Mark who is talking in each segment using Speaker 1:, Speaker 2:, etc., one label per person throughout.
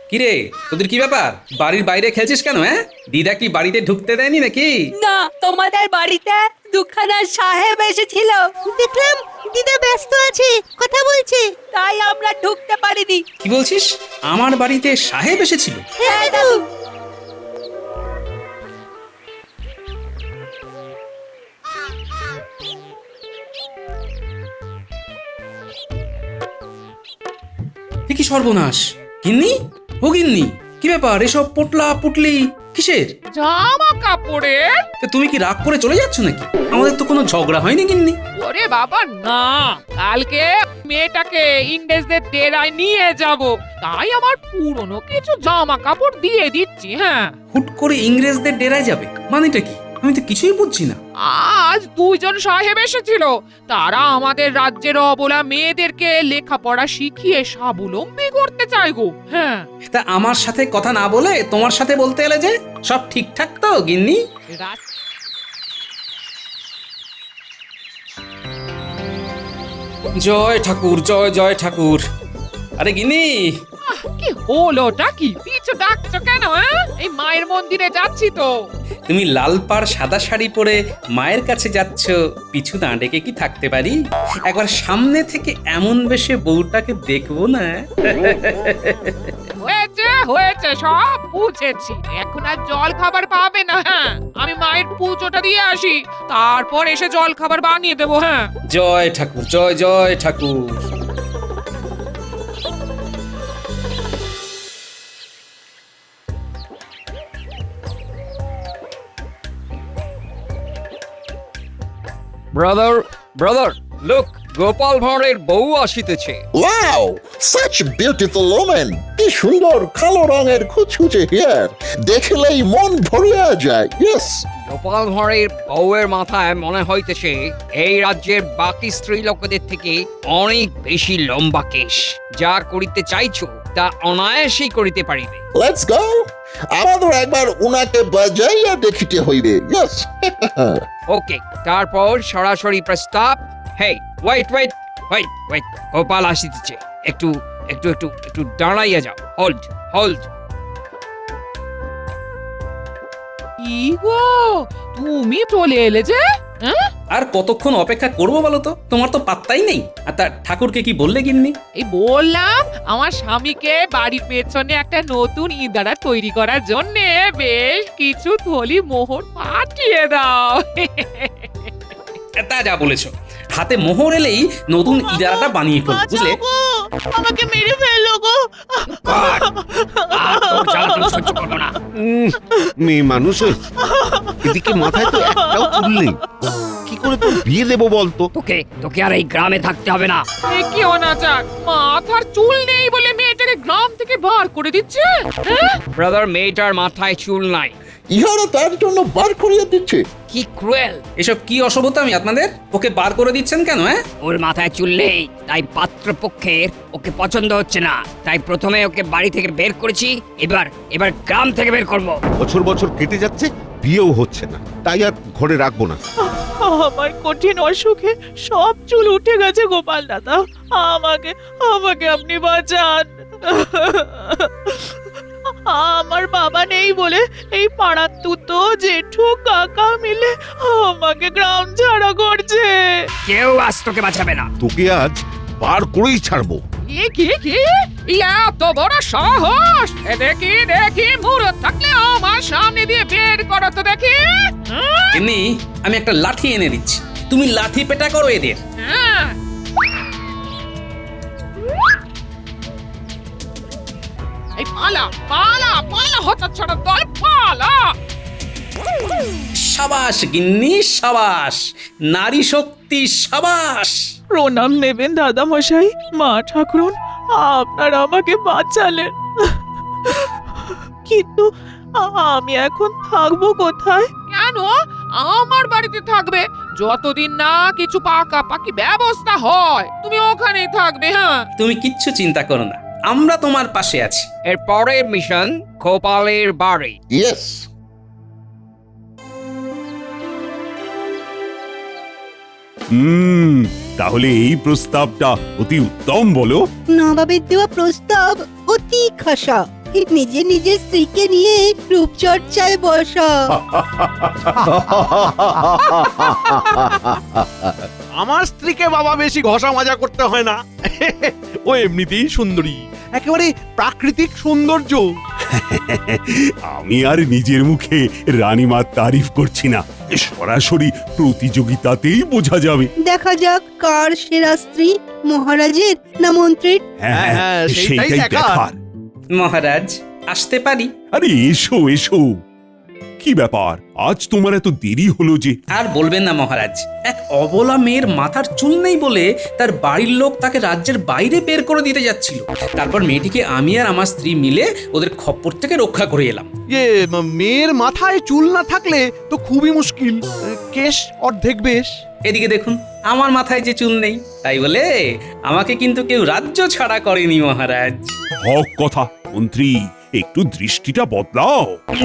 Speaker 1: কিরে, তোদের কি ব্যাপার? বাড়ির বাইরে খেলছিস কেন? দিদা কি বাড়িতে ঢুকতে দেয়নি নাকি?
Speaker 2: না, তোমাদের বাড়িতে দুখানা সাহেব এসেছিল,
Speaker 3: দেখলাম দিদা ব্যস্ত আছে, কথা বলছে।
Speaker 2: তাই আমরা ঢুকতে পারিনি।
Speaker 1: কি বলছিস? আমার বাড়িতে সাহেব এসেছিল?
Speaker 2: হ্যাঁ দাদু।
Speaker 1: এ কি সর্বনাশ! গিন্নি, ও গিন্নি, কি ব্যাপার? এসব পোটলা পুটলি কিসের?
Speaker 4: জামা কাপড়ের।
Speaker 1: তা তুমি কি রাগ করে চলে যাচ্ছ নাকি? আমাদের তো কোনো ঝগড়া হয়নি গিন্নি।
Speaker 4: ওরে বাবা না, কালকে মেয়েটাকে ইংরেজদের ডেরায় নিয়ে যাব, তাই আমার পুরনো কিছু জামা কাপড় দিয়ে দিচ্ছি। হ্যাঁ,
Speaker 1: হুট করে ইংরেজদের ডেরায় যাবে মানেটা কি? আমি তো কিছুই বুঝছি না।
Speaker 4: আজ দুইজন সাহেব এসেছিল, তারা আমাদের রাজ্যের অবলা মেয়েদেরকে লেখাপড়া শিখিয়ে স্বাবলম্বী করতে চায় গো। হ্যাঁ,
Speaker 1: তা আমার সাথে কথা না বলে তোমার সাথে বলতে এলে যে? সব ঠিকঠাক তো গিন্নি?
Speaker 4: রা-
Speaker 1: জয় ঠাকুর, জয় জয় ঠাকুর। আরে গিন্নি,
Speaker 4: কি হলোটা কি? পিছু ডাকছো কেন? এই মায়ের মন্দিরে যাচ্ছি তো।
Speaker 1: তুমি লাল পাড় সাদা শাড়ি পরে মায়ের কাছে যাচ্ছ, পিছু না ডেকে কি থাকতে পারি? একবার সামনে থেকে এমন বেশে বউটাকে দেখবো না?
Speaker 4: হয়েছে হয়েছে, সব বুঝেছি। এখন আর জল খাবার পাবে না। হ্যাঁ, আমি মায়ের পুজোটা দিয়ে আসি, তারপর এসে জল খাবার বানিয়ে দেবো। হ্যাঁ,
Speaker 1: জয় ঠাকুর, জয় জয় ঠাকুর।
Speaker 5: ব্রাদার, ব্রাদার, লুক, গোপাল ভাঁড়ের বউ আসিতেছে।
Speaker 6: Wow, such beautiful woman! কি সুন্দর কালো রঙের কুচকুচে হেয়ার, দেখলেই মন ভরিয়া যায়। ইয়েস,
Speaker 5: গোপাল ভাঁড়ের বউয়ের মাথায় মনে হইতেছে এই রাজ্যের বাকি স্ত্রী লোকদের থেকে অনেক বেশি লম্বা কেশ। যা করিতে চাইছো তা অনায়াসেই করিতে পারিবে।
Speaker 6: Let's go. আমাদের একবার উনাকে বাজাইয়া দেখিতে হইবে। ইয়েস।
Speaker 5: ওকে, তারপর সরাসরি প্রস্তাব। Hey, wait wait wait wait, Gopal আসিতেছে। একটু একটু একটু একটু দাঁড়াইয়া যাও। Hold hold.
Speaker 4: কি গো, তুমি চলে এলে যে? হ্যাঁ,
Speaker 1: আর কতক্ষণ অপেক্ষা করবো বলো তো? তোমার তো পাত্তাই নেই। আর তা ঠাকুরকে কি বললে গিন্নি?
Speaker 4: এই বললাম আমার স্বামীকে বাড়ির পেছনে একটা নতুন ইঁদারা তৈরি করার জন্য বেশ কিছু থলি মোহর পাঠিয়ে দাও।
Speaker 1: তা যা বলেছো। হাতে মোহর এলেই নতুন ইদারাটা বানিয়ে ফেলবো, বুঝলে?
Speaker 3: আমাকে মেরে ফেললো গো।
Speaker 5: সহ্য করবো না।
Speaker 7: মেয়ে মানুষ হয়েছে, এদিকে মাথায় তো একটাও চুল নেই। কি করে তোর বিয়ে দেবো বলতো?
Speaker 5: তোকে তোকে আর এই গ্রামে থাকতে হবে না।
Speaker 4: এ কি অনাচার! মাথার চুল নেই বলে মেয়েটাকে গ্রাম থেকে বার করে দিচ্ছে। হ্যাঁ?
Speaker 5: ব্রাদার, মেয়েটার মাথায় চুল নাই।
Speaker 6: ইহারা তার জন্য বার করিয়া দিচ্ছে।
Speaker 5: কি ক্রুয়েল!
Speaker 1: এসব কি অসভ্যতামি আপনাদের? ওকে বার করে দিচ্ছেন কেন?
Speaker 5: ওর মাথায় চুল নেই, তাই পাত্রপক্ষের ওকে পছন্দ হচ্ছে না। তাই প্রথমে ওকে বাড়ি থেকে বের করেছি, এবার গ্রাম থেকে বের করব।
Speaker 7: বছর বছর কেটে যাচ্ছে, বিয়েও হচ্ছে না, তাই আর ঘরে রাখবো না।
Speaker 3: আমার কঠিন অসুখে সব চুল উঠে গেছে গোপাল দাদা। আমাকে আমাকে আপনি বাঁচান। আমার বাবা নেই বলে এই পাড়ার তুতো জেঠু কাকা মিলে আমাকে গ্রাম ছাড়া করছে।
Speaker 5: কেউ আজ তোকে বাঁচাবে না।
Speaker 7: তোকে আজ বার করেই ছাড়বো।
Speaker 4: কি এত বড় সাহস! দেখি দেখি, মুরত থাকলে আমার সামনে দিয়ে বের করো তো দেখি। হ্যাঁ?
Speaker 1: এমনি আমি একটা লাঠি এনে দিচ্ছি, তুমি লাঠি পেটা করো এদের।
Speaker 4: হ্যাঁ। এই পালা পালা পালা, হতচ্ছাড়া দল, পালা!
Speaker 1: সাবাস গিন্নি, সাবাস! নারী শক্তি, সাবাস!
Speaker 3: প্রণাম নেবেন দাদা মশাই, মা ঠাকুরন, আপনারা আমাকে বাঁচালেন। কিন্তু আমি এখন থাকবো কোথায়?
Speaker 4: কেন আমার বাড়িতে থাকবে? যতদিন না কিছু পাকাপাকি ব্যবস্থা হয় তুমি ওখানেই থাকবে। হ্যাঁ,
Speaker 1: তুমি কিচ্ছু চিন্তা করো না, আমরা তোমার পাশে আছি।
Speaker 5: এর পরের মিশন গোপালের বাড়ি।
Speaker 6: ইয়েস।
Speaker 8: তাহলে এই প্রস্তাবটা অতি উত্তম বলো।
Speaker 3: নবাবের দেওয়া প্রস্তাব অতি খাসা।
Speaker 2: নিজে নিজের স্ত্রীকে নিয়ে রূপচর্চায় বসা।
Speaker 8: আমার স্ত্রীকে বাবা বেশি ঘষা মাজা করতে হয় না। ও এমনিতেই সুন্দরী, একেবারে প্রাকৃতিক সৌন্দর্য।
Speaker 9: আমি আর নিজের মুখে রানীমার তারিফ করছি না, সরাসরি প্রতিযোগিতাতেই বোঝা যাবে।
Speaker 2: দেখা যাক কার সেরা স্ত্রী, মহারাজের না মন্ত্রীর।
Speaker 9: হ্যাঁ
Speaker 8: হ্যাঁ,
Speaker 9: সেইটাই
Speaker 8: সেইটাই দেখার।
Speaker 9: দেখার।
Speaker 1: মহারাজ আসতে পারি?
Speaker 9: আরে এসো এসো। কি ব্যাপার, আজ তোমার এত দেরি হলো যে?
Speaker 1: আর বলবেন না মহারাজ, এক অবলা মেয়ের মাথার চুল নেই বলে তার বাড়ির লোক তাকে রাজ্যের বাইরে বের করে দিতে যাচ্ছিল। তারপর মেয়েটিকে আমি আর আমার স্ত্রী মিলে ওদের খপ্পর থেকে রক্ষা করে এলাম।
Speaker 8: মেয়ের মাথায় চুল না থাকলে তো খুবই মুশকিল। কেশ অর্ধেক বেশ।
Speaker 1: এদিকে দেখুন, আমার মাথায় যে চুল নেই, তাই বলে আমাকে কিন্তু কেউ রাজ্য ছাড়া করেনি মহারাজ।
Speaker 9: হক কথা মন্ত্রী, একটু দৃষ্টিটা বদলাও।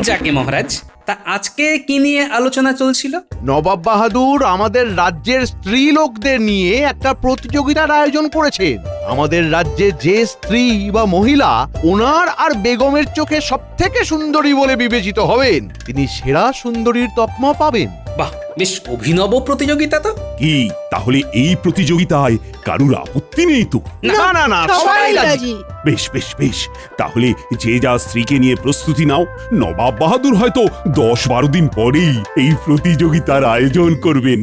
Speaker 1: যাকে মহারাজ, তা আজকে কি নিয়ে আলোচনা চলছিল?
Speaker 8: নবাব বাহাদুর আমাদের রাজ্যের স্ত্রী লোকদের নিয়ে একটা প্রতিযোগিতার আয়োজন করেছেন। আমাদের রাজ্যে যে স্ত্রী বা মহিলা ওনার আর বেগমের চোখে সবথেকে সুন্দরী বলে বিবেচিত হবেন, তিনি সেরা সুন্দরীর তকমা পাবেন।
Speaker 1: বাহ, বেশ অভিনব প্রতিযোগিতা তো।
Speaker 9: কি তাহলে এই প্রতিযোগিতায় কারুর আপত্তি নেই তো?
Speaker 8: না না না,
Speaker 2: সবাই রাজি।
Speaker 9: বেশ বেশ বেশ, তাহলে যে যা স্ত্রীকে নিয়ে প্রস্তুতি নাও। নবাব বাহাদুর হয়তো 10-12 দিন পরেই এই প্রতিযোগিতার আয়োজন করবেন।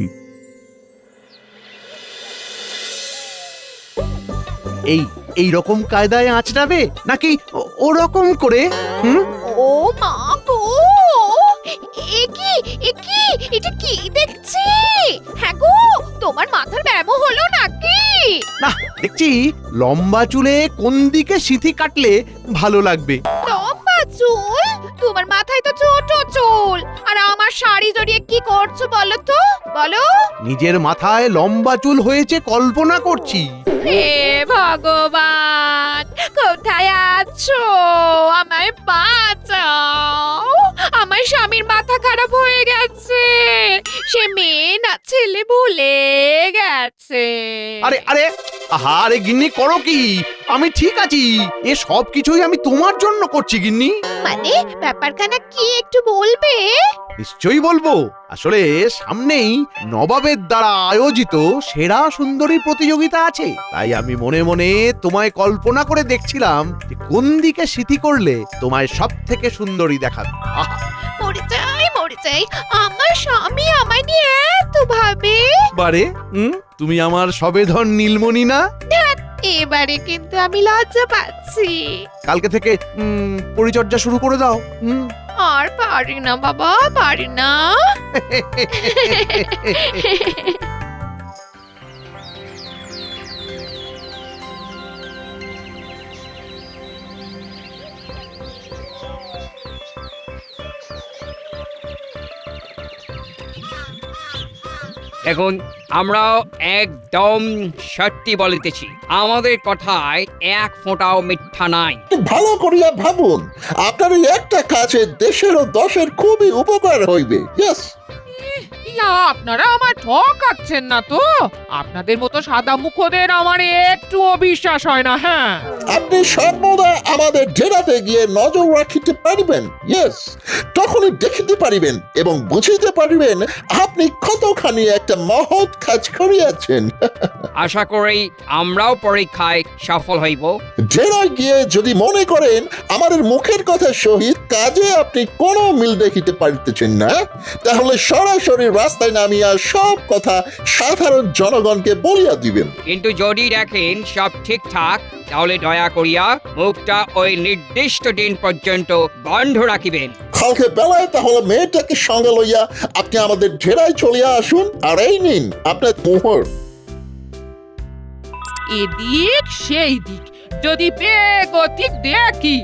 Speaker 8: এই রকম কায়দায় আঁচড়াবে নাকি ওরকম করে?
Speaker 3: ও মা গো, একি এটা কি দেখছি? হ্যাঁ গো, তোমার মাথার ব্যামো হলো নাকি?
Speaker 8: না, দেখছি লম্বা চুলে কোন দিকে সিথি কাটলে ভালো লাগবে।
Speaker 3: লম্বা চুল? তোমার মাথায় তো ছোট চুল, আর আমার শাড়ি জড়িয়ে কি করছো বলো তো, বলো।
Speaker 8: নিজের মাথায় লম্বা চুল হয়েছে কল্পনা করছি।
Speaker 3: হে ভগবান, কোথায় আছো? আমায় বাঁচাও। আমার স্বামীর মাথা খারাপ হয়ে গেছে, সে মেয়ে না ছেলে ভুলে গেছে।
Speaker 8: আরে আরে, আরে গিন্নি করো কি? আমি ঠিক আছি, এ সব কিছুই আমি তোমার জন্য করছি গিন্নি।
Speaker 3: মানে ব্যাপারখানা কি একটু বলবে?
Speaker 8: নিশ্চয়ই বলবো। আসলে সামনেই নবাবের দ্বারা আয়োজিত সেরা সুন্দরী প্রতিযোগিতা আছে, তাই আমি মনে মনে তোমায় কল্পনা করে দেখছিলাম যে কোন দিকে সিথি করলে তোমায় সব থেকে সুন্দরী দেখাবে। আহা,
Speaker 3: মরে যাই, আমার স্বামী আমায় নিয়ে এত ভাবে।
Speaker 8: বারে তুমি আমার সবেধন নীলমণি না?
Speaker 3: এবারে কিন্তু আমি লজ্জা পাচ্ছি।
Speaker 8: কালকে থেকে পরিচর্যা শুরু করে দাও।
Speaker 3: আর পারি না বাবা, পারি না।
Speaker 5: দেখুন, আমরাও একদম সত্যি বলিতেছি, আমাদের কথায় এক ফোঁটাও মিথ্যা নাই।
Speaker 6: ভালো করিয়া ভাবুন, আপনার এই একটা কাজে দেশের ও দশের খুবই উপকার হইবে। ইয়েস,
Speaker 4: আপনারা আমার ঠকাচ্ছেন না তো? আপনাদের মতো সাদা মুখোদের আমার একটুও বিশ্বাস হয় না। হ্যাঁ,
Speaker 6: আপনি সর্বদা আমাদের ডেরাতে গিয়ে নজর রাখিতে পারিবেন। ইয়েস, তখনই দেখিতে পারিবেন এবং বুঝিতে পারিবেন আপনি কতখানি একটা মহৎ কাজ করিয়াছেন।
Speaker 5: আশা করি আমরাও পরীক্ষায় সফল হইব।
Speaker 6: ডেরায় গিয়ে যদি মনে করেন আমাদের মুখের কথা সহিত কাজে আপনি কোনো মিল দেখিতে পারিতেছেন না, তাহলে সরাসরি রাস্তায় নামিয়া সব কথা সাধারণ জনগণকে বলিয়া দিবেন।
Speaker 5: কিন্তু যদি দেখেন সব ঠিকঠাক, তাহলে দয়া করিয়া মুখটা ওই নির্দিষ্ট দিন পর্যন্ত বন্ধ রাখিবেন।
Speaker 6: কালকে বেলায় তাহলে মেয়েটাকে সঙ্গে লইয়া আপনি আমাদের ডেরায় চলিয়া আসুন, আর এই নিন আপনার মোহর।
Speaker 4: এদিক সেই দিক যদি বেগতিক দেখি,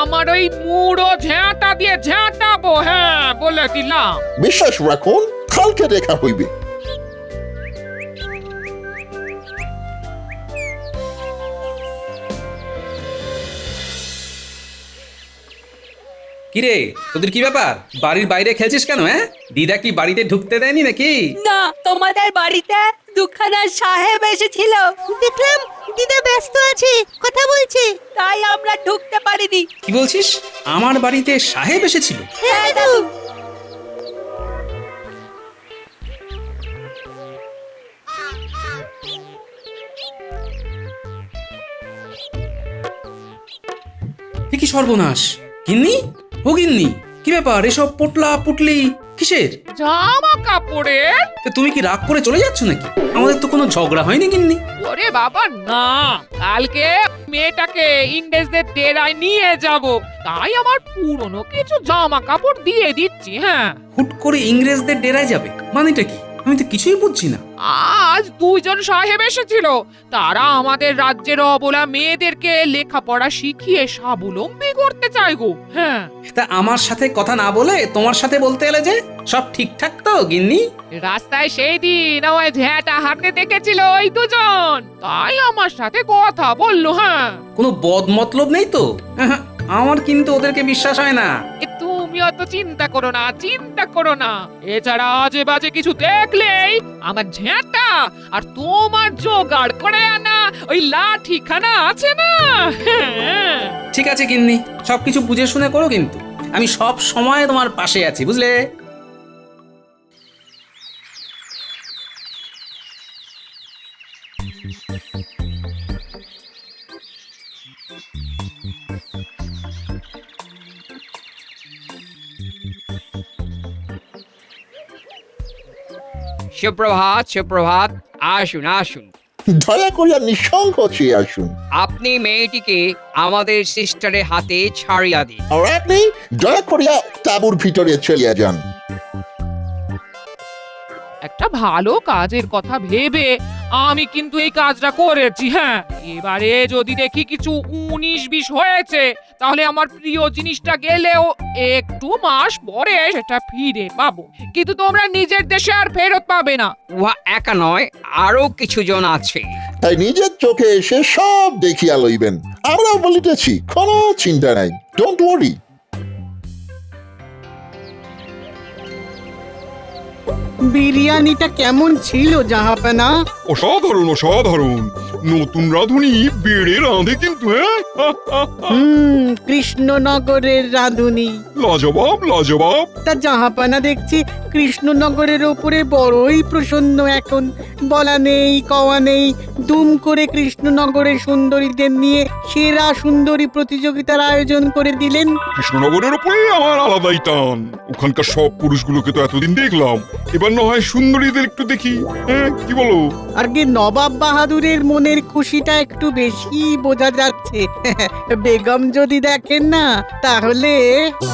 Speaker 4: আমার ওই মুড়ো ঝাঁটা দিয়ে ঝাঁটাবো। হ্যাঁ, বলে দিলাম।
Speaker 6: বিশ্বাস রাখুন, কালকে দেখা হইবে।
Speaker 1: কিরে, তোদের কি ব্যাপার? বাড়ির বাইরে খেলছিস কেন? হ্যাঁ, দিদা কি বাড়িতে ঢুকতে দেয়নি নাকি?
Speaker 2: না, তোমাদের বাড়িতে দুখানা সাহেব এসেছিল, দেখলাম দিদা ব্যস্ত আছে, কথা বলছে, তাই আমরা আর ঢুকতে পারিনি।
Speaker 1: কি বলছিস? আমার বাড়িতে সাহেব এসেছিল?
Speaker 2: হ্যাঁ দাদু।
Speaker 1: এ কি সর্বনাশ! গিন্নি, ও গিন্নি, কি ব্যাপার? এসব পোটলা পুটলি কিসের?
Speaker 4: জামা কাপড়ের।
Speaker 1: তা তুমি কি রাগ করে চলে যাচ্ছ নাকি? আমাদের তো কোনো ঝগড়া হয়নি গিন্নি।
Speaker 4: ওরে বাবা না, কালকে মেয়েটাকে ইংরেজদের ডেরায় নিয়ে যাব, তাই আমার পুরনো কিছু জামা কাপড় দিয়ে দিচ্ছি। হ্যাঁ,
Speaker 1: হুট করে ইংরেজদের ডেরায় যাবে মানেটা কি? আমি তো কিছুই বুঝছি না।
Speaker 4: আজ দুইজন সাহেব এসেছিল, তারা আমাদের রাজ্যের অবলা মেয়েদেরকে লেখাপড়া শিখিয়ে স্বাবলম্বী করতে চায় গো। হ্যাঁ,
Speaker 1: তা আমার সাথে কথা না বলে তোমার সাথে বলতে এলে যে? সব ঠিকঠাক তো গিন্নি?
Speaker 4: রাস্তায় সেই দিন আমায় ঝ্যাঁটা হাতে দেখেছিল ওই দুজন, তাই আমার সাথে কথা বললো। হ্যাঁ,
Speaker 1: কোনো বদমতলব নেই তো? আহা, আমার কিন্তু ওদেরকে বিশ্বাস হয় না।
Speaker 4: তুমি অত চিন্তা করো না, চিন্তা করো না। এছাড়া আজে বাজে কিছু দেখলেই আমার ঝ্যাঁটা আর তোমার জোগাড় করে আনা ওই লাঠিখানা আছে না। হ্যাঁ,
Speaker 1: ঠিক আছে গিন্নি, সবকিছু বুঝে শুনে করো কিন্তু। আমি সব সময় তোমার পাশে আছি, বুঝলে?
Speaker 5: সুপ্রভাত, সুপ্রভাত। আসুন আসুন।
Speaker 6: দয়া করিয়া নিঃসংকোচে আসুন।
Speaker 5: আপনি মেয়েটিকে আমাদের সিস্টারের হাতে ছাড়িয়া দিন।
Speaker 6: আর আপনি দয়া করিয়া তাঁবুর ভিতরে চলিয়া যান।
Speaker 4: একটা ভালো কাজের কথা ভেবে আমি কিন্তু এই কাজটা করেছি। হ্যাঁ, এবারে যদি দেখি কিছু 19-20 হয়েছে, তাহলে আমার প্রিয় জিনিসটা গেলেও একটু মাস পরে সেটা ফিরে পাবো, কিন্তু তোমরা নিজের দেশে আর ফেরত পাবে না।
Speaker 5: উহা একা নয়, আরো কিছু জন আছে।
Speaker 6: তাই নিজের চোখে এসে সব দেখিয়া লইবেন। আমরাও বলিতেছি, কোনো চিন্তা নাই, ডোন্ট ওয়ারি।
Speaker 2: বিরিয়ানিটা কেমন ছিল জাহাপানা?
Speaker 10: অসাধারণ অসাধারণ, নতুন রাঁধুনি বেড়ে রাঁধে কিন্তু। হ্যাঁ,
Speaker 2: কৃষ্ণনগরের রাঁধুনি।
Speaker 10: লাজবাব লাজবাব।
Speaker 2: তা জাহাপানা দেখছি কৃষ্ণনগরের ওপরে বড়ই প্রসন্ন এখন। বলা নেই কওয়া নেই, দুম করে কৃষ্ণনগরের সুন্দরীদের নিয়ে সেরা সুন্দরী প্রতিযোগিতার আয়োজন করে দিলেন।
Speaker 10: কৃষ্ণনগরের ওপরে আমার আলাদাই টান। ওখানকার সব পুরুষগুলোকে তো এতদিন দেখলাম, এবার না হয় সুন্দরীদের একটু দেখি। হ্যাঁ, কি বলো?
Speaker 2: আগে নবাব বাহাদুরের মনের খুশিটা একটু বেশি বোঝা যাচ্ছে। বেগম যদি দেখেন না তাহলে।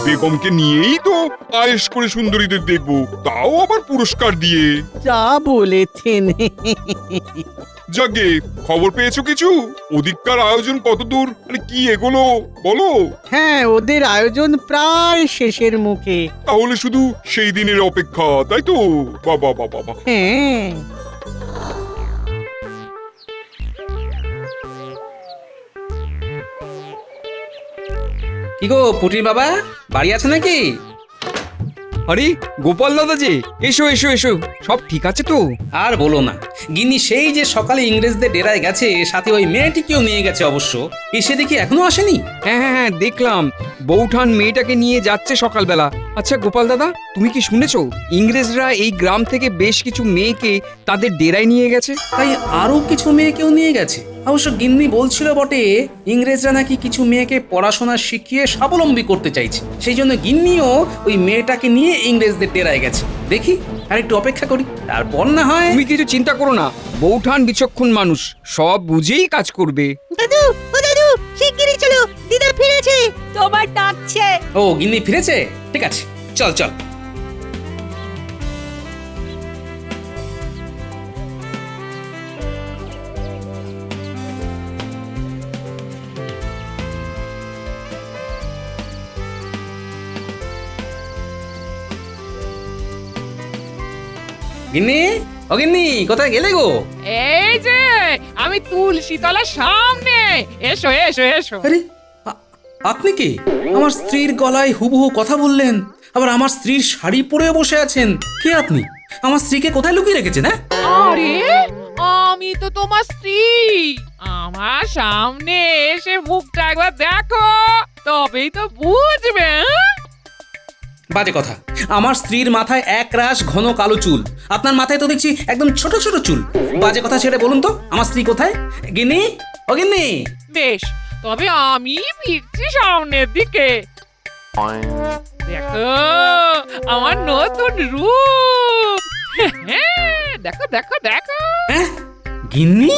Speaker 10: বেগমকে নিয়েই তো আয়েশ করে সুন্দরীদের দেখবো, তাও আবার পুরস্কার দিয়ে।
Speaker 2: যা বলেছেন।
Speaker 10: যাকে খবর পেয়েছো কিছু? ওদিককার আয়োজন কতদূর, মানে কি এগোলো বলো?
Speaker 2: হ্যাঁ, ওদের আয়োজন প্রায় শেষের মুখে।
Speaker 10: তাহলে শুধু সেই দিনের অপেক্ষা, তাই তো? বাবা বাবা বাবা।
Speaker 2: হ্যাঁ,
Speaker 1: কি গো পুটির বাবা, বাড়ি আছে নাকি?
Speaker 5: আরে গোপাল দাদা যে, এসো এসো এসো। সব ঠিক আছে তো?
Speaker 1: আর বলো না, গিন্নি সেই যে সকালে ইংরেজদের ডেরায় গেছে, সাথে ওই মেয়েটিকেও নিয়ে গেছে অবশ্য। এসে দেখি এখনো আসেনি।
Speaker 5: হ্যাঁ হ্যাঁ হ্যাঁ, দেখলাম বৌঠান মেয়েটাকে নিয়ে যাচ্ছে সকালবেলা। আচ্ছা গোপাল দাদা, তুমি কি শুনেছো ইংরেজরা এই গ্রাম থেকে বেশ কিছু মেয়েকে তাদের ডেরায় নিয়ে গেছে?
Speaker 1: তাই আরো কিছু মেয়েকেও নিয়ে গেছে। অবশ্য গিন্নি বলছিল বটে, ইংরেজরা নাকি কিছু মেয়েকে পড়াশোনা শিখিয়ে স্বাবলম্বী করতে চাইছে। সেই জন্য গিন্নিও ওই মেয়েটাকে নিয়ে ইংরেজদের ডেরায় গেছে। দেখি আর একটু অপেক্ষা করি, তারপর না হয়।
Speaker 5: তুমি কিছু চিন্তা করো না, বৌঠান বিচক্ষণ মানুষ, সব বুঝেই কাজ করবে।
Speaker 2: দাদু, ও দাদু, শিগগিরই চলো, দিদা ফিরেছে, তোমার ডাকছে।
Speaker 1: ও গিন্নি ফিরেছে? ঠিক আছে, চল চল। গিন্নি, ও গিন্নি, কোথায় গেলে গো?
Speaker 4: এই যে আমি তুলসী তলার সামনে। এসো এসো এসো।
Speaker 1: আরে আপনি কি? আমার স্ত্রীর গলায় হুবহু কথা বললেন, আবার আমার স্ত্রীর শাড়ি পরে বসে আছেন। কে আপনি? আমার স্ত্রীকে কোথায় লুকিয়ে রেখেছেন? হ্যাঁ,
Speaker 4: আরে আমি তো তোমার স্ত্রী। আমার সামনে এসে মুখটা একবার দেখো, তবেই তো বুঝবে।
Speaker 1: বাজে কথা, আমার স্ত্রীর মাথায় এক রাশ ঘন কালো চুল, আপনার মাথায় তো দেখছি একদম ছোট ছোট চুল। বাজে কথা ছেড়ে বলুন তো আমার স্ত্রী কোথায়? গিন্নি, ও গিন্নি।
Speaker 4: বেশ, তবে আমি ফিরছি সামনের দিকে। দেখো আমার নতুন রূপ। দেখো দেখো দেখো।
Speaker 1: হ্যাঁ গিন্নি,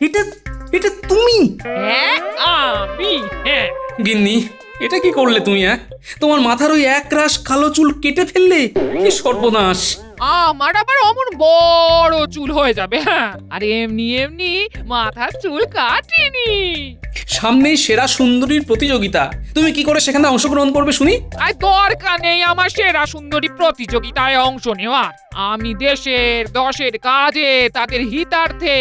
Speaker 1: এটা এটা তুমি?
Speaker 4: হ্যাঁ আমি। হ্যাঁ
Speaker 1: গিন্নি, এটা কি করলে তুমি? তোমার মাথার ওই এক রাশ কালো চুল কেটে ফেললে, কি সর্বনাশ!
Speaker 4: আমার আবার অমন বড় চুল হয়ে যাবে। হ্যাঁ, আর এমনি এমনি মাথার চুল কাটিনি।
Speaker 1: সামনেই সেরা সুন্দরীর প্রতিযোগিতা, তুমি কি করে সেখানে অংশগ্রহণ করবে শুনি?
Speaker 4: আর দরকার নেই আমার সেরা সুন্দরী প্রতিযোগিতায় অংশ নেওয়ার। আমি দেশের দশের কাজে তাদের হিতার্থে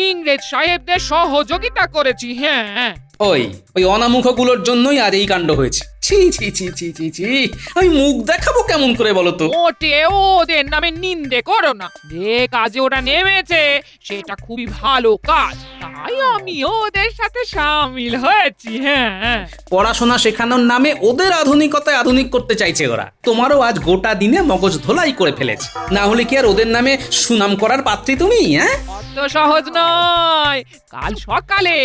Speaker 4: ইংরেজ সাহেবদের সহযোগিতা করেছি। হ্যাঁ,
Speaker 1: ওই ওই অনামুখগুলোর জন্যই আর এই কাণ্ড হয়েছে। ছি ছি ছি ছি ছি ছি, আমি মুখ দেখাবো কেমন করে বলো তো?
Speaker 4: মোটেও ওদের নামে নিন্দে করো না। যে কাজে ওরা নেমেছে সেটা খুবই ভালো কাজ, তাই আমি ওদের সাথে সামিল হয়েছি। হ্যাঁ,
Speaker 1: পড়াশোনা শেখানোর নামে ওদের আধুনিকতায় আধুনিক করতে চাইছে ওরা। তোমারও আজ গোটা দিনে মগজ ধোলাই করে ফেলেছে, না হলে কি আর ওদের নামে সুনাম করার পাত্রী তুমি?
Speaker 4: অত সহজ নয়। কাল সকালে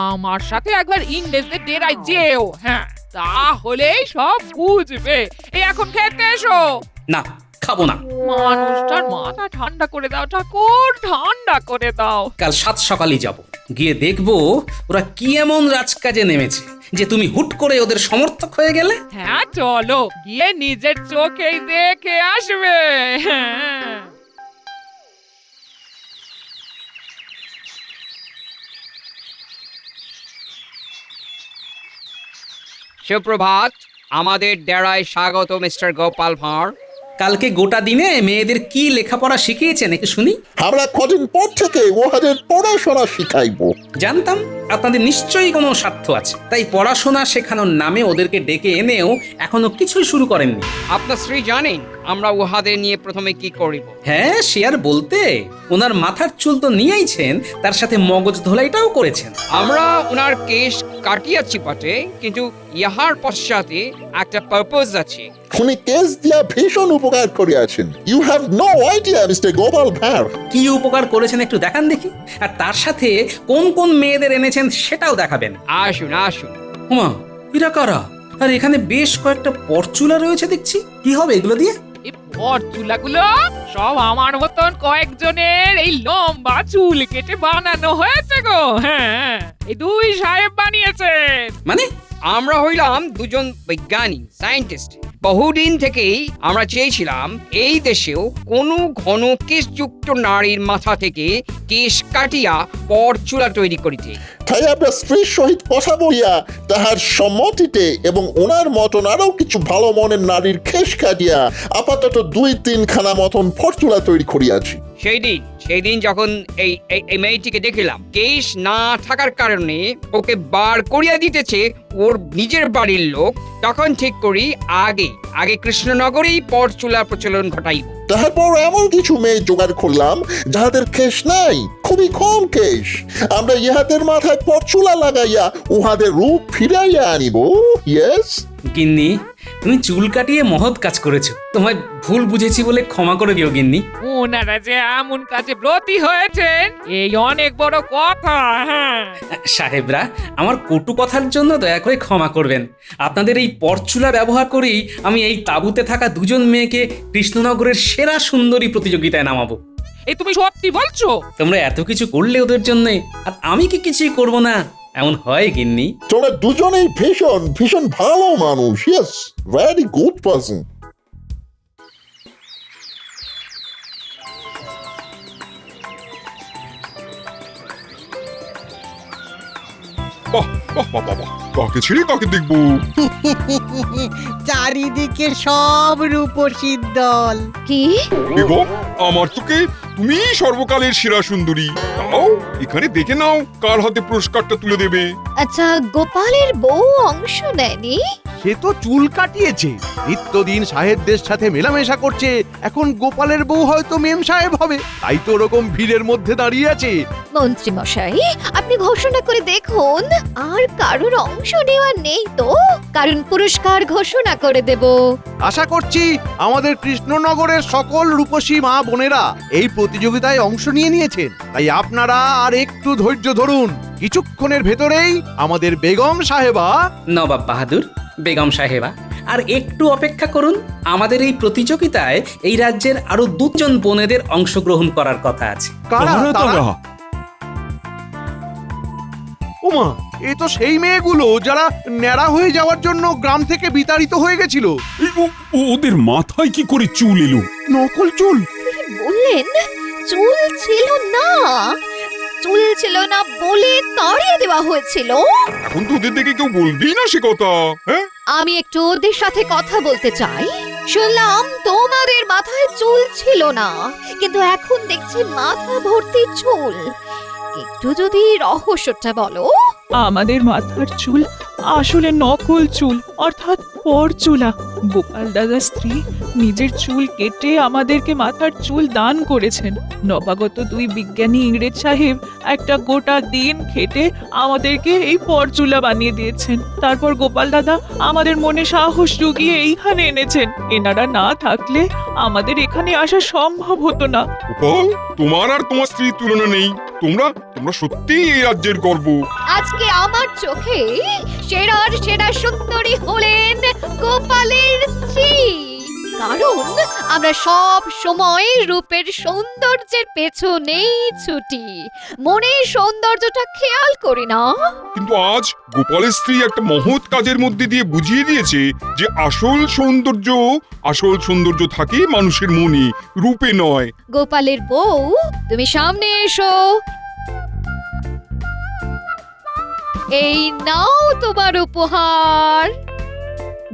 Speaker 4: আমার সাথে একবার ইংরেজদের ডেরায় যেও। হ্যাঁ, তাহলেই সব বুঝবে। এই এখন খেতে এসো।
Speaker 1: না, খাবো না।
Speaker 4: মানুষটার মাথা ঠান্ডা করে দাও ঠাকুর, ঠান্ডা করে দাও।
Speaker 1: কাল 7 সকালেই যাব, গিয়ে দেখবো ওরা কি এমন রাজকাজে নেমেছে যে তুমি হুট করে ওদের সমর্থক হয়ে গেলে।
Speaker 4: হ্যাঁ চলো, গিয়ে নিজের চোখেই দেখে আসবে। হ্যাঁ।
Speaker 5: সুপ্রভাত, আমাদের ডেরায় স্বাগত মিস্টার গোপাল ভাঁড়।
Speaker 1: কালকে গোটা দিনে মেয়েদের কি লেখাপড়া শিখিয়েছেন একটু শুনি।
Speaker 6: আমরা কদিন পর থেকে ওদের পড়াশোনা শিখাইবো।
Speaker 1: জানতাম আপনাদের নিশ্চয়ই কোনো স্বার্থ আছে, তাই পড়াশোনা শেখানোর নামে ওদেরকে ডেকে এনেও এখনো কিছুই শুরু করেননি।
Speaker 5: আপনার স্ত্রী জানেন আমরা উহাদের নিয়ে প্রথমে কি করিব?
Speaker 1: হ্যাঁ, সে আর বলতে, ওনার মাথার চুল তো নিয়েইছেন, তার সাথে মগজ ধোলাইটাও করেছেন।
Speaker 5: আমরা ওনার কেশ কাটিয়াছি বটে, কিন্তু ইহার পশ্চাতে একটা পারপোজ আছে।
Speaker 6: উনি কেস দিয়া ভীষণ উপকার করিয়াছেন। You have no idea mister Gopal Bhar.
Speaker 1: কি উপকার করেছেন একটু দেখান দেখি, আর তার সাথে কোন কোন মেয়েদের এনেছেন সেটাও দেখাবেন।
Speaker 5: আসুন আসুন।
Speaker 1: হুমা, এরা কারা? আর এখানে বেশ কয়েকটা পরচুলা রয়েছে দেখছি, কি হবে এগুলো দিয়ে?
Speaker 4: এই পরচুলাগুলো সব আমার মতন কয়েকজনের এই লম্বা চুল কেটে বানানো হয়েছে গো। হ্যাঁ, এই 2 সাহেব বানিয়েছেন।
Speaker 1: মানে?
Speaker 5: আমরা হইলাম দুজন বৈজ্ঞানিক সায়েন্টিস্ট। বহুদিন থেকেই আমরা চেয়েছিলাম এই দেশেও কোনো ঘন কেশযুক্ত নারীর মাথা থেকে কেশ কাটিয়া পরচুলা তৈরি করিতে।
Speaker 6: তাই আমরা স্ত্রীর সহিত কথা বলিয়া তাহার সম্মতিতে এবং ওনার মতন আরো কিছু ভালো মনের নারীর কেশ কাটিয়া আপাতত 2-3 খানা মতন পরচুলা তৈরি করিয়াছি।
Speaker 5: সেই দিন যখন এই মেয়েটিকে দেখিলাম কেশ না থাকার কারণে ওকে বার করিয়া দিতেছে ওর নিজের বাড়ির লোক, তখন ঠিক করি আগে কৃষ্ণনগরেই পরচুলা প্রচলন ঘটাইব।
Speaker 6: তারপর এমন কিছু মেয়ে জোগাড় করলাম যাহাদের কেশ নাই, খুবই কম কেশ। আমরা ইহাদের মাথায় পরচুলা লাগাইয়া উহাদের রূপ ফিরাইয়া আনিব। ইয়েস
Speaker 1: গিন্নি, তুমি চুল কাটিয়ে মহৎ কাজ করেছো, তোমায় ভুল বুঝেছি বলে ক্ষমা করে দিও গিন্নি।
Speaker 4: ওনারা যে এমন কাজে ব্রতী হয়েছেন এই অনেক বড় কথা। হ্যাঁ,
Speaker 1: সাহেবরা, আমার কটু কথার জন্য দয়া করে ক্ষমা করবেন। আপনাদের এই পরচুলা ব্যবহার করেই আমি এই তাঁবুতে থাকা 2জন মেয়েকে কৃষ্ণনগরের সেরা সুন্দরী প্রতিযোগিতায় নামাবো।
Speaker 4: এই তুমি সত্যি বলছো?
Speaker 1: তোমরা এত কিছু করলে ওদের জন্য, আর আমি কি কিছুই করব না? এমন হয় গিন্নি?
Speaker 6: তোরা দুজনেই ভীষণ ভীষণ ভালো মানুষ। Yes, very good person.
Speaker 10: বাহ বাহ বাহ বাহ, কাকে ছেড়ে কাকে দেখবো?
Speaker 2: চারিদিকে সব রূপসীর দল।
Speaker 11: কি?
Speaker 10: কি গো, আমার চোখে তুমি সর্বকালের সেরা সুন্দরী। তাও এখানে দেখে নাও কার হাতে পুরস্কারটা তুলে দেবে।
Speaker 11: আচ্ছা, গোপালের বউ অংশ নেয়নি?
Speaker 8: সে তো চুল কাটিয়েছে, নিত্যদিন সাহেবদের সাথে মেলামেশা করছে, এখন গোপালের বউ হয়তো মেম সাহেব হবে, তাই তো ওরকম ভিড়ের মধ্যে দাঁড়িয়ে আছে।
Speaker 11: মন্ত্রী মশাই, আপনি ঘোষণা করে দেখুন, আর কারোর অংশ নেওয়া নেই তো, কারণ পুরস্কার ঘোষণা করে দেব।
Speaker 8: আশা করছি আমাদের কৃষ্ণনগরের সকল রূপসী মা বোনেরা এই প্রতিযোগিতায় অংশ নিয়েছেন, তাই আপনারা আর একটু ধৈর্য ধরুন, কিছুক্ষণের ভেতরেই আমাদের বেগম সাহেবা।
Speaker 1: নবাব বাহাদুর, বেগম সাহেবা, আর একটু অপেক্ষা করুন। আমাদের এই প্রতিযোগিতায় এই রাজ্যের আরো 2 জন বোনেদের অংশগ্রহণ করার কথা আছে।
Speaker 8: কারা তারা? ওমা, এ তো সেই মেয়েগুলো যারা ন্যাড়া হয়ে যাওয়ার জন্য গ্রাম থেকে বিতাড়িত হয়ে গেছিল।
Speaker 9: ওদের মাথায় কি করে চুল এলো?
Speaker 8: নকল চুল?
Speaker 11: বললেন চুল ছিল না, চুল ছিল না বলে তাড়িয়ে দেওয়া হয়েছিল।
Speaker 10: এখন তো ওদের দেখে কেউ বলবেই না সে কথা। হ্যাঁ,
Speaker 11: আমি একটু ওদের সাথে কথা বলতে চাই। শুনলাম তোমাদের মাথায় চুল ছিল না, কিন্তু এখন দেখছি মাথা ভর্তি চুল। একটু যদি রহস্যটা বলো।
Speaker 3: আমাদের মাথার চুল আসলে নকল চুল, অর্থাৎ পরচুলা। গোপাল দাদার স্ত্রী নিজের চুল কেটে আমাদেরকে মাথার চুল দান করেছেন। নবাগত 2 বিজ্ঞানী ইংরেজ সাহেব একটা গোটা দিন খেটে আমাদেরকে এই পরচুলা বানিয়ে দিয়েছেন। তারপর গোপাল দাদা আমাদের মনে সাহস জুগিয়ে এইখানে এনেছেন। এনারা না থাকলে আমাদের এখানে আসা সম্ভব হতো না।
Speaker 10: গোপাল, তোমার আর তোমার স্ত্রীর তুলনা নেই। তোমরা সত্যিই এই রাজ্যের গর্ব।
Speaker 11: আজকে আমার চোখে সেরার সেরা সুন্দরী হলেন গোপালের স্ত্রী, কারণ আমরা সব সময় রূপের সৌন্দর্যের পেছনেই ছুটি, মনের সৌন্দর্যটা খেয়াল করি না।
Speaker 10: কিন্তু আজ গোপালের স্ত্রী একটা মহৎ কাজের মধ্যে দিয়ে বুঝিয়ে দিয়েছে যে আসল সৌন্দর্য থাকে মানুষের মনে, রূপে নয়।
Speaker 11: গোপালের বউ, তুমি সামনে এসো। এই নাও তোমার উপহার।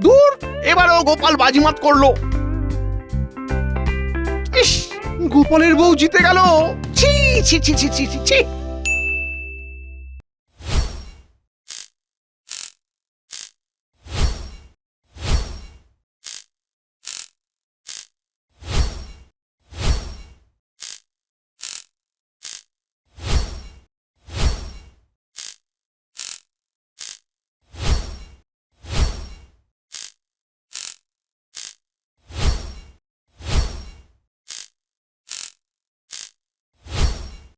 Speaker 8: দূর, এবারও গোপাল বাজিমাত করলো। ইস, গোপালের বউ জিতে গেল। ছি ছি ছি ছি ছি ছি।